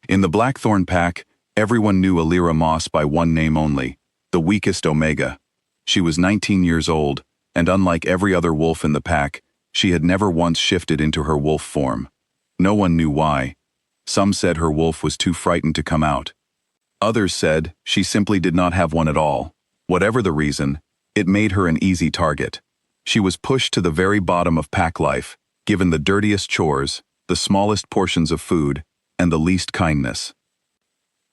In the Blackthorn pack, everyone knew Illyra Moss by one name only, the weakest Omega. She was 19 years old, and unlike every other wolf in the pack, she had never once shifted into her wolf form. No one knew why. Some said her wolf was too frightened to come out. Others said she simply did not have one at all. Whatever the reason, it made her an easy target. She was pushed to the very bottom of pack life, given the dirtiest chores, the smallest portions of food, and the least kindness.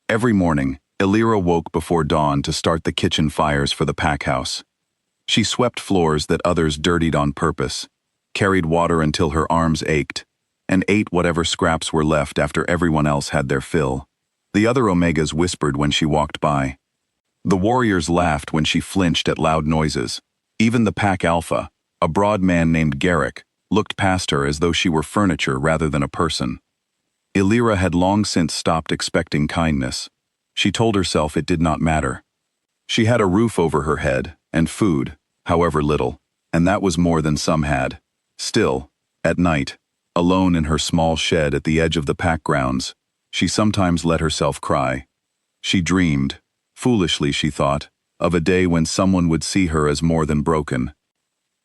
Every morning, Illyra woke before dawn to start the kitchen fires for the pack house. She swept floors that others dirtied on purpose, carried water until her arms ached, and ate whatever scraps were left after everyone else had their fill. The other Omegas whispered when she walked by. The warriors laughed when she flinched at loud noises. Even the pack alpha, a broad man named Garrick, looked past her as though she were furniture rather than a person. Illyra had long since stopped expecting kindness. She told herself it did not matter. She had a roof over her head, and food, however little, and that was more than some had. Still, at night, alone in her small shed at the edge of the pack grounds, she sometimes let herself cry. She dreamed, foolishly she thought, of a day when someone would see her as more than broken.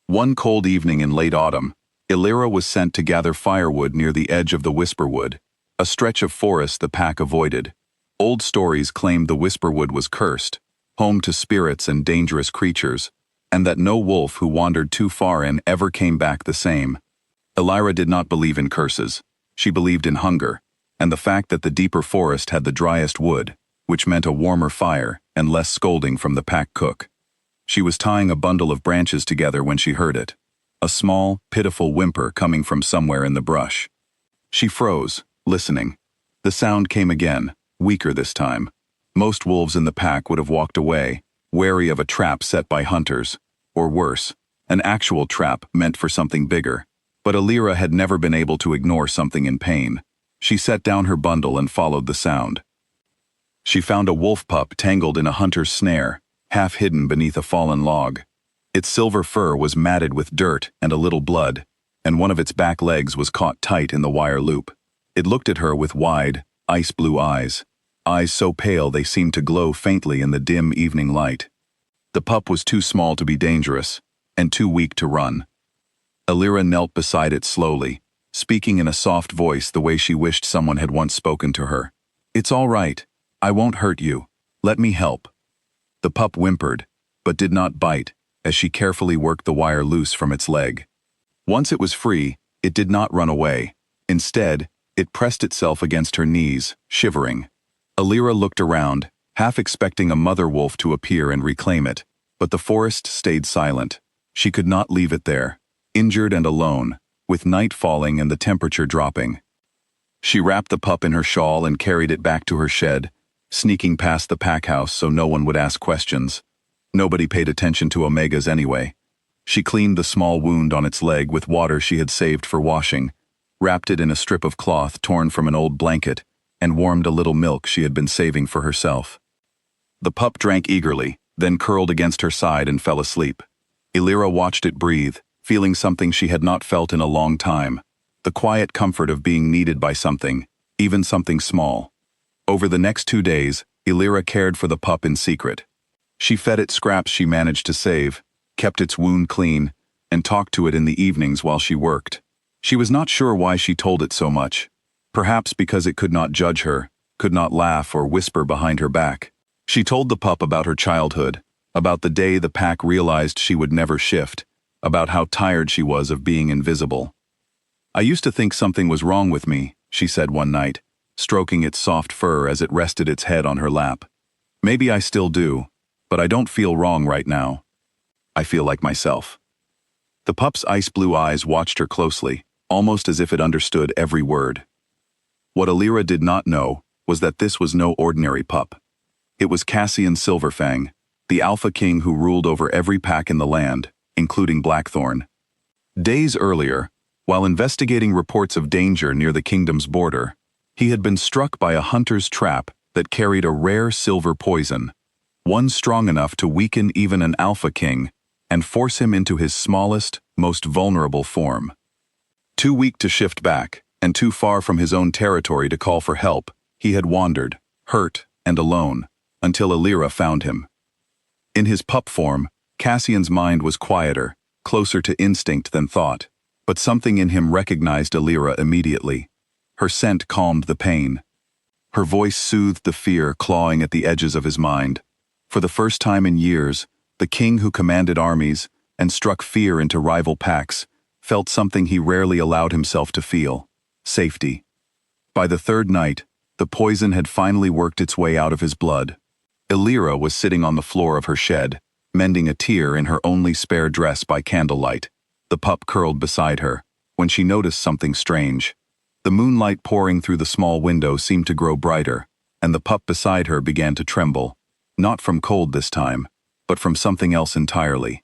One cold evening in late autumn, Illyra was sent to gather firewood near the edge of the Whisperwood, a stretch of forest the pack avoided. Old stories claimed the Whisperwood was cursed, home to spirits and dangerous creatures, and that no wolf who wandered too far in ever came back the same. Illyra did not believe in curses. She believed in hunger, and the fact that the deeper forest had the driest wood, which meant a warmer fire and less scolding from the pack cook. She was tying a bundle of branches together when she heard it, a small, pitiful whimper coming from somewhere in the brush. She froze, listening. The sound came again, weaker this time. Most wolves in the pack would have walked away, wary of a trap set by hunters, or worse, an actual trap meant for something bigger. But Illyra had never been able to ignore something in pain. She set down her bundle and followed the sound. She found a wolf pup tangled in a hunter's snare, half hidden beneath a fallen log. Its silver fur was matted with dirt and a little blood, and one of its back legs was caught tight in the wire loop. It looked at her with wide, ice-blue eyes so pale they seemed to glow faintly in the dim evening light. The pup was too small to be dangerous, and too weak to run. Illyra knelt beside it slowly, speaking in a soft voice the way she wished someone had once spoken to her. "It's all right. I won't hurt you. Let me help." The pup whimpered, but did not bite, as she carefully worked the wire loose from its leg. Once it was free, it did not run away. Instead, it pressed itself against her knees, shivering. Illyra looked around, half expecting a mother wolf to appear and reclaim it, but the forest stayed silent. She could not leave it there, injured and alone, with night falling and the temperature dropping. She wrapped the pup in her shawl and carried it back to her shed, sneaking past the pack house so no one would ask questions. Nobody paid attention to Omegas anyway. She cleaned the small wound on its leg with water she had saved for washing, wrapped it in a strip of cloth torn from an old blanket, and warmed a little milk she had been saving for herself. The pup drank eagerly, then curled against her side and fell asleep. Illyra watched it breathe, feeling something she had not felt in a long time, the quiet comfort of being needed by something, even something small. Over the next 2 days, Illyra cared for the pup in secret. She fed it scraps she managed to save, kept its wound clean, and talked to it in the evenings while she worked. She was not sure why she told it so much. Perhaps because it could not judge her, could not laugh or whisper behind her back. She told the pup about her childhood, about the day the pack realized she would never shift, about how tired she was of being invisible. "I used to think something was wrong with me," she said one night, stroking its soft fur as it rested its head on her lap. "Maybe I still do, but I don't feel wrong right now. I feel like myself." The pup's ice-blue eyes watched her closely, almost as if it understood every word. What Illyra did not know was that this was no ordinary pup. It was Cassian Silverfang, the Alpha King who ruled over every pack in the land, including Blackthorn. Days earlier, while investigating reports of danger near the kingdom's border, he had been struck by a hunter's trap that carried a rare silver poison, one strong enough to weaken even an Alpha King and force him into his smallest, most vulnerable form. Too weak to shift back, and too far from his own territory to call for help, He had wandered, hurt and alone, until Alira found him. In his pup form, Cassian's mind was quieter, closer to instinct than thought, but something in him recognized Alira immediately. Her scent calmed the pain. Her voice soothed the fear clawing at the edges of his mind. For the first time in years, the king who commanded armies and struck fear into rival packs felt something he rarely allowed himself to feel: safety. By the third night, the poison had finally worked its way out of his blood. Alira was sitting on the floor of her shed, mending a tear in her only spare dress by candlelight. The pup curled beside her, when she noticed something strange. The moonlight pouring through the small window seemed to grow brighter, and the pup beside her began to tremble. Not from cold this time, but from something else entirely.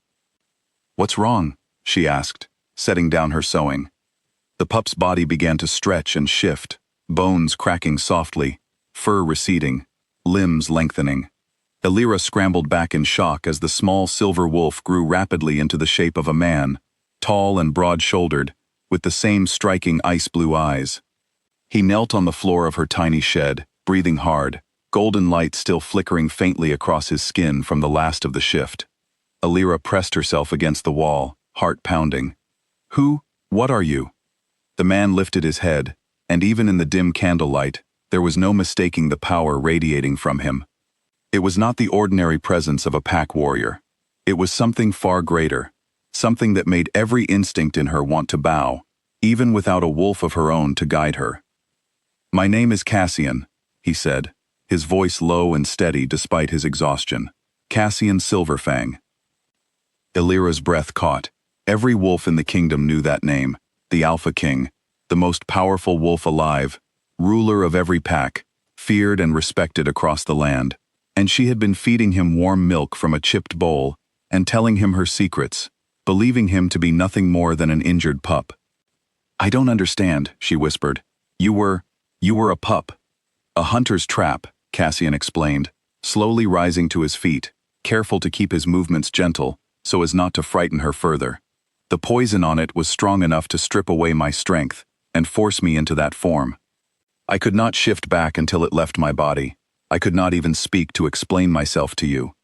"What's wrong?" she asked, setting down her sewing. The pup's body began to stretch and shift, bones cracking softly, fur receding, limbs lengthening. Alira scrambled back in shock as the small silver wolf grew rapidly into the shape of a man, tall and broad-shouldered, with the same striking ice-blue eyes. He knelt on the floor of her tiny shed, breathing hard, golden light still flickering faintly across his skin from the last of the shift. Alira pressed herself against the wall, heart pounding. What are you?" The man lifted his head, and even in the dim candlelight, there was no mistaking the power radiating from him. It was not the ordinary presence of a pack warrior. It was something far greater, something that made every instinct in her want to bow, even without a wolf of her own to guide her. "My name is Cassian," he said, his voice low and steady despite his exhaustion. "Cassian Silverfang." Alira's breath caught. Every wolf in the kingdom knew that name, the Alpha King, the most powerful wolf alive, ruler of every pack, feared and respected across the land. And she had been feeding him warm milk from a chipped bowl and telling him her secrets, believing him to be nothing more than an injured pup. "I don't understand," she whispered. You were a pup." "A hunter's trap," Cassian explained, slowly rising to his feet, careful to keep his movements gentle so as not to frighten her further. "The poison on it was strong enough to strip away my strength and force me into that form. I could not shift back until it left my body. I could not even speak to explain myself to you."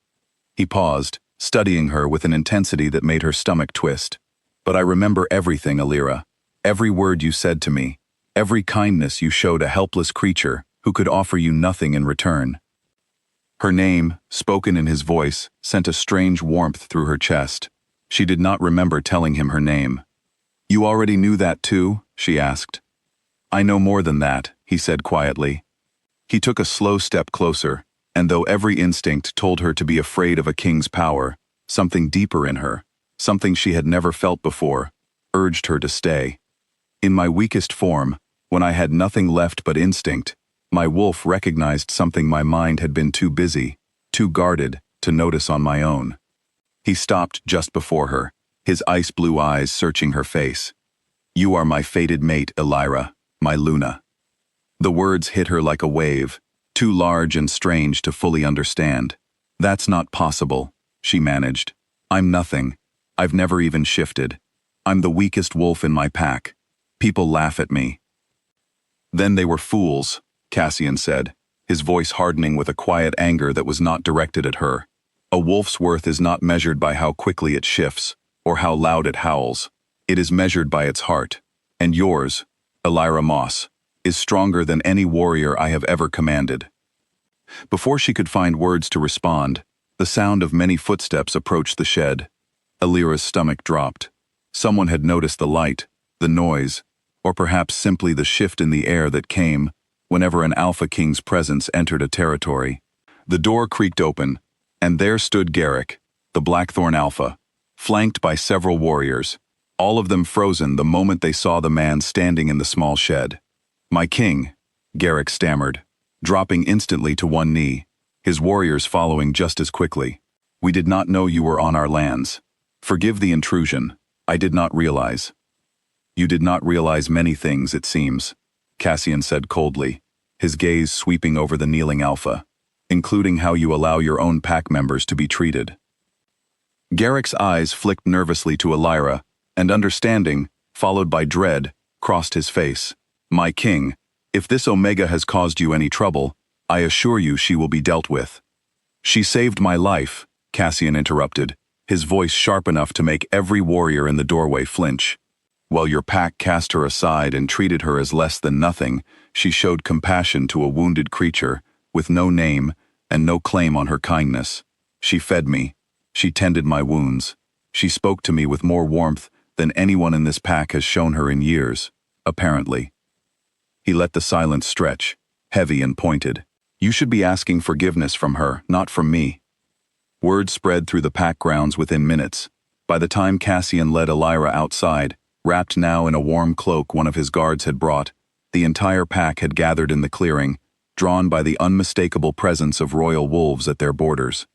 He paused, studying her with an intensity that made her stomach twist. "But I remember everything, Alira. Every word you said to me, every kindness you showed a helpless creature who could offer you nothing in return." Her name, spoken in his voice, sent a strange warmth through her chest. She did not remember telling him her name. "You already knew that too?" she asked. "I know more than that," he said quietly. He took a slow step closer, and though every instinct told her to be afraid of a king's power, something deeper in her, something she had never felt before, urged her to stay. "In my weakest form, when I had nothing left but instinct, my wolf recognized something my mind had been too busy, too guarded, to notice on my own." He stopped just before her, his ice-blue eyes searching her face. "You are my fated mate, Alira, my Luna." The words hit her like a wave, too large and strange to fully understand. "That's not possible," she managed. "I'm nothing. I've never even shifted. I'm the weakest wolf in my pack. People laugh at me." "Then they were fools," Cassian said, his voice hardening with a quiet anger that was not directed at her. "A wolf's worth is not measured by how quickly it shifts, or how loud it howls. It is measured by its heart. And yours, Alira Moss, is stronger than any warrior I have ever commanded." Before she could find words to respond, the sound of many footsteps approached the shed. Alira's stomach dropped. Someone had noticed the light, the noise, or perhaps simply the shift in the air that came whenever an Alpha King's presence entered a territory. The door creaked open, and there stood Garrick, the Blackthorn Alpha, flanked by several warriors, all of them frozen the moment they saw the man standing in the small shed. "My king," Garrick stammered, dropping instantly to one knee, his warriors following just as quickly. "We did not know you were on our lands. Forgive the intrusion. I did not realize." "You did not realize many things, it seems," Cassian said coldly, his gaze sweeping over the kneeling Alpha, "including how you allow your own pack members to be treated." Garrick's eyes flicked nervously to Alira, and understanding, followed by dread, crossed his face. "My king, If this Omega has caused you any trouble, I assure you she will be dealt with." "She saved my life," Cassian interrupted, his voice sharp enough to make every warrior in the doorway flinch. "While your pack cast her aside and treated her as less than nothing, she showed compassion to a wounded creature, with no name and no claim on her kindness. She fed me. She tended my wounds. She spoke to me with more warmth than anyone in this pack has shown her in years, apparently." He let the silence stretch, heavy and pointed. "You should be asking forgiveness from her, not from me." Word spread through the pack grounds within minutes. By the time Cassian led Elira outside, wrapped now in a warm cloak one of his guards had brought, the entire pack had gathered in the clearing, drawn by the unmistakable presence of royal wolves at their borders.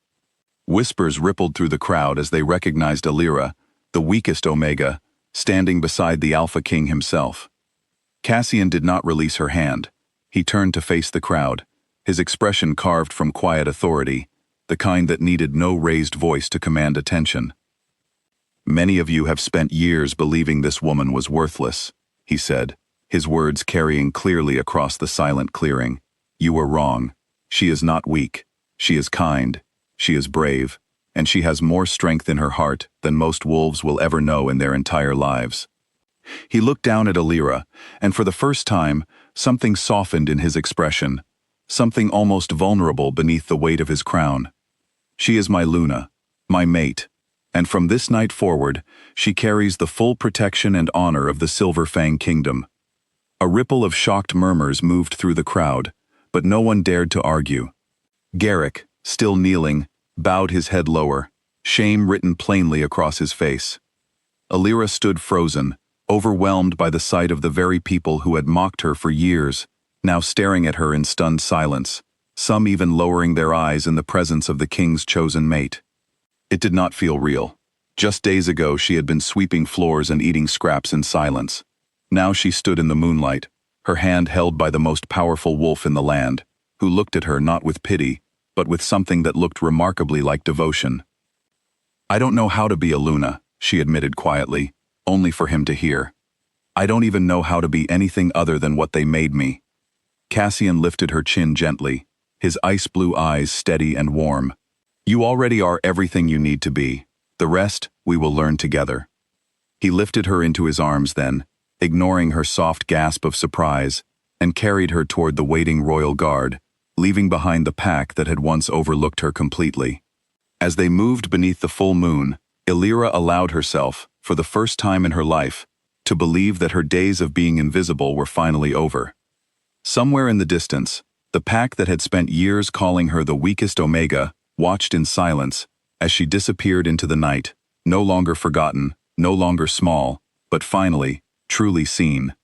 Whispers rippled through the crowd as they recognized Elira, the weakest Omega, standing beside the Alpha King himself. Cassian did not release her hand. He turned to face the crowd, his expression carved from quiet authority, the kind that needed no raised voice to command attention. "Many of you have spent years believing this woman was worthless," he said, his words carrying clearly across the silent clearing. "You were wrong. She is not weak. She is kind. She is brave. And she has more strength in her heart than most wolves will ever know in their entire lives." He looked down at Elira, and for the first time, something softened in his expression, something almost vulnerable beneath the weight of his crown. "She is my Luna, my mate, and from this night forward, she carries the full protection and honor of the Silver Fang Kingdom." A ripple of shocked murmurs moved through the crowd, but no one dared to argue. Garrick, still kneeling, bowed his head lower, shame written plainly across his face. Elira stood frozen, overwhelmed by the sight of the very people who had mocked her for years, now staring at her in stunned silence, some even lowering their eyes in the presence of the king's chosen mate. It did not feel real. Just days ago she had been sweeping floors and eating scraps in silence. Now she stood in the moonlight, her hand held by the most powerful wolf in the land, who looked at her not with pity, but with something that looked remarkably like devotion. "I don't know how to be a Luna," she admitted quietly, only for him to hear. "I don't even know how to be anything other than what they made me." Cassian lifted her chin gently, his ice-blue eyes steady and warm. "You already are everything you need to be. The rest, we will learn together." He lifted her into his arms then, ignoring her soft gasp of surprise, and carried her toward the waiting royal guard, leaving behind the pack that had once overlooked her completely. As they moved beneath the full moon, Elira allowed herself, for the first time in her life, to believe that her days of being invisible were finally over. Somewhere in the distance, the pack that had spent years calling her the weakest Omega watched in silence as she disappeared into the night, no longer forgotten, no longer small, but finally, truly seen.